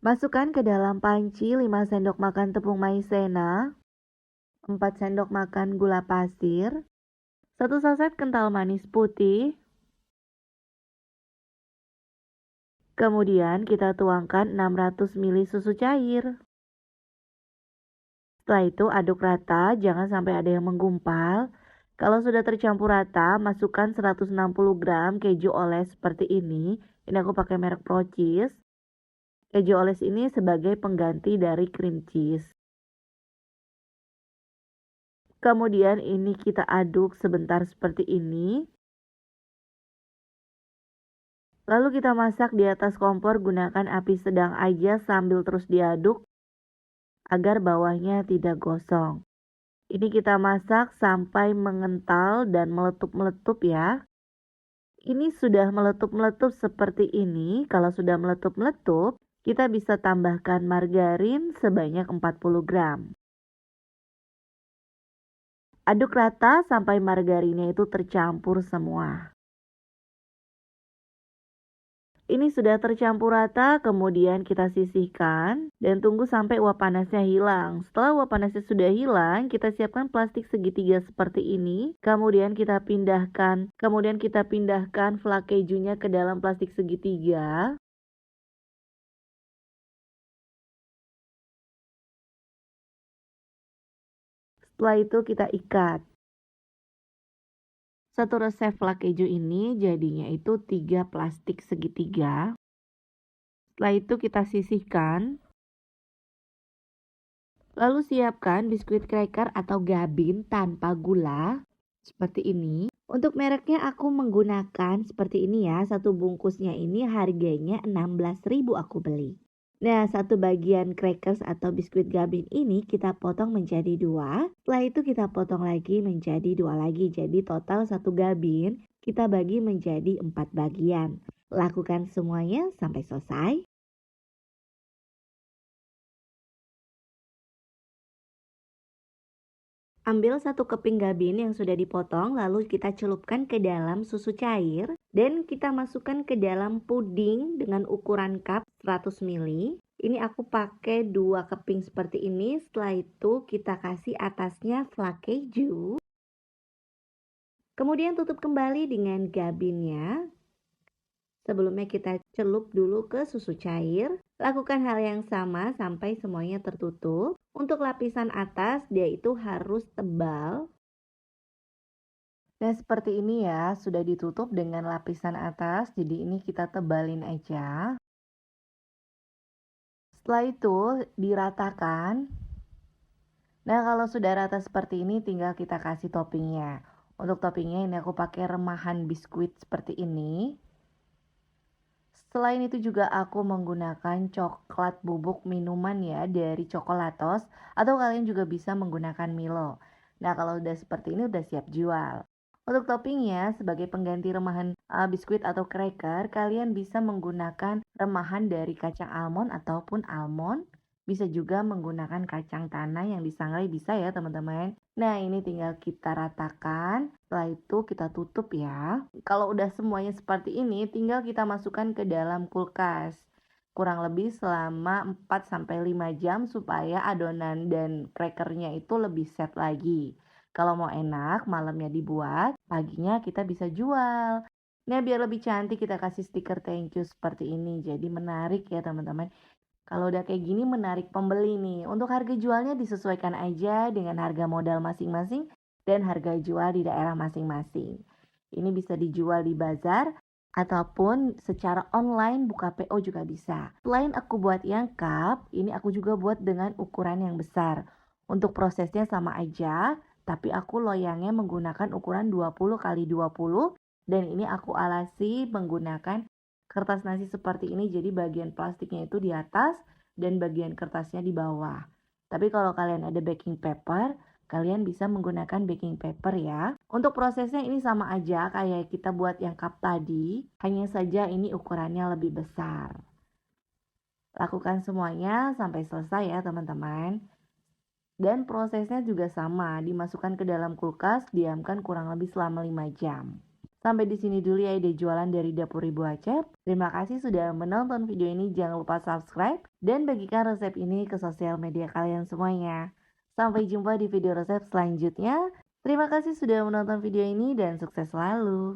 Masukkan ke dalam panci 5 sendok makan tepung maizena, 4 sendok makan gula pasir, 1 saset kental manis putih. Kemudian kita tuangkan 600 ml susu cair. Setelah itu aduk rata, jangan sampai ada yang menggumpal. Kalau sudah tercampur rata, masukkan 160 gram keju oles seperti ini. Ini aku pakai merek Pro Cheese. Keju oles ini sebagai pengganti dari cream cheese. Kemudian ini kita aduk sebentar seperti ini. Lalu kita masak di atas kompor, gunakan api sedang aja sambil terus diaduk agar bawahnya tidak gosong. Ini kita masak sampai mengental dan meletup-meletup ya. Ini sudah meletup-meletup seperti ini. Kalau sudah meletup-meletup, kita bisa tambahkan margarin sebanyak 40 gram. Aduk rata sampai margarinnya itu tercampur semua. Ini sudah tercampur rata, kemudian kita sisihkan dan tunggu sampai uap panasnya hilang. Setelah uap panasnya sudah hilang, kita siapkan plastik segitiga seperti ini. Kemudian kita pindahkan flak kejunya ke dalam plastik segitiga. Setelah itu kita ikat. Satu resep flak keju ini jadinya itu 3 plastik segitiga. Setelah itu kita sisihkan. Lalu siapkan biskuit cracker atau gabin tanpa gula seperti ini. Untuk mereknya aku menggunakan seperti ini ya. Satu bungkusnya ini harganya 16.000 aku beli. Nah, satu bagian crackers atau biskuit gabin ini kita potong menjadi 2. Setelah itu kita potong lagi menjadi 2 lagi. Jadi total satu gabin kita bagi menjadi 4 bagian. Lakukan semuanya sampai selesai. Ambil satu keping gabin yang sudah dipotong, lalu kita celupkan ke dalam susu cair dan kita masukkan ke dalam puding dengan ukuran cup 100 ml. Ini aku pakai 2 keping seperti ini. Setelah itu kita kasih atasnya flak keju. Kemudian tutup kembali dengan gabinnya. Sebelumnya kita celup dulu ke susu cair. Lakukan hal yang sama sampai semuanya tertutup. Untuk lapisan atas dia itu harus tebal. Nah seperti ini ya, sudah ditutup dengan lapisan atas. Jadi ini kita tebalin aja. Setelah itu diratakan. Nah kalau sudah rata seperti ini tinggal kita kasih toppingnya. Untuk toppingnya ini aku pakai remahan biskuit seperti ini. Selain itu juga aku menggunakan coklat bubuk minuman ya dari Coklatos, atau kalian juga bisa menggunakan Milo. Nah kalau udah seperti ini udah siap jual. Untuk toppingnya sebagai pengganti remahan biskuit atau cracker, kalian bisa menggunakan remahan dari kacang almond ataupun almond. Bisa juga menggunakan kacang tanah yang disangrai bisa ya teman-teman. Nah ini tinggal kita ratakan. Setelah itu kita tutup ya. Kalau udah semuanya seperti ini, tinggal kita masukkan ke dalam kulkas. Kurang lebih selama 4-5 jam supaya adonan dan crackernya itu lebih set lagi. Kalau mau enak, malamnya dibuat, paginya kita bisa jual. Nah, biar lebih cantik kita kasih stiker thank you seperti ini. Jadi menarik ya teman-teman. Kalau udah kayak gini menarik pembeli nih. Untuk harga jualnya disesuaikan aja dengan harga modal masing-masing dan harga jual di daerah masing-masing. Ini bisa dijual di bazar ataupun secara online buka PO juga bisa. Selain aku buat yang cup, ini aku juga buat dengan ukuran yang besar. Untuk prosesnya sama aja, tapi aku loyangnya menggunakan ukuran 20 x 20 dan ini aku alasi menggunakan kertas nasi seperti ini, jadi bagian plastiknya itu di atas dan bagian kertasnya di bawah. Tapi kalau kalian ada baking paper, kalian bisa menggunakan baking paper ya. Untuk prosesnya ini sama aja kayak kita buat yang cup tadi, hanya saja ini ukurannya lebih besar. Lakukan semuanya sampai selesai ya teman-teman. Dan prosesnya juga sama, dimasukkan ke dalam kulkas, diamkan kurang lebih selama 5 jam. Sampai di sini dulu ya ide jualan dari Dapur Ibu Acep. Terima kasih sudah menonton video ini. Jangan lupa subscribe dan bagikan resep ini ke sosial media kalian semuanya. Sampai jumpa di video resep selanjutnya. Terima kasih sudah menonton video ini dan sukses selalu.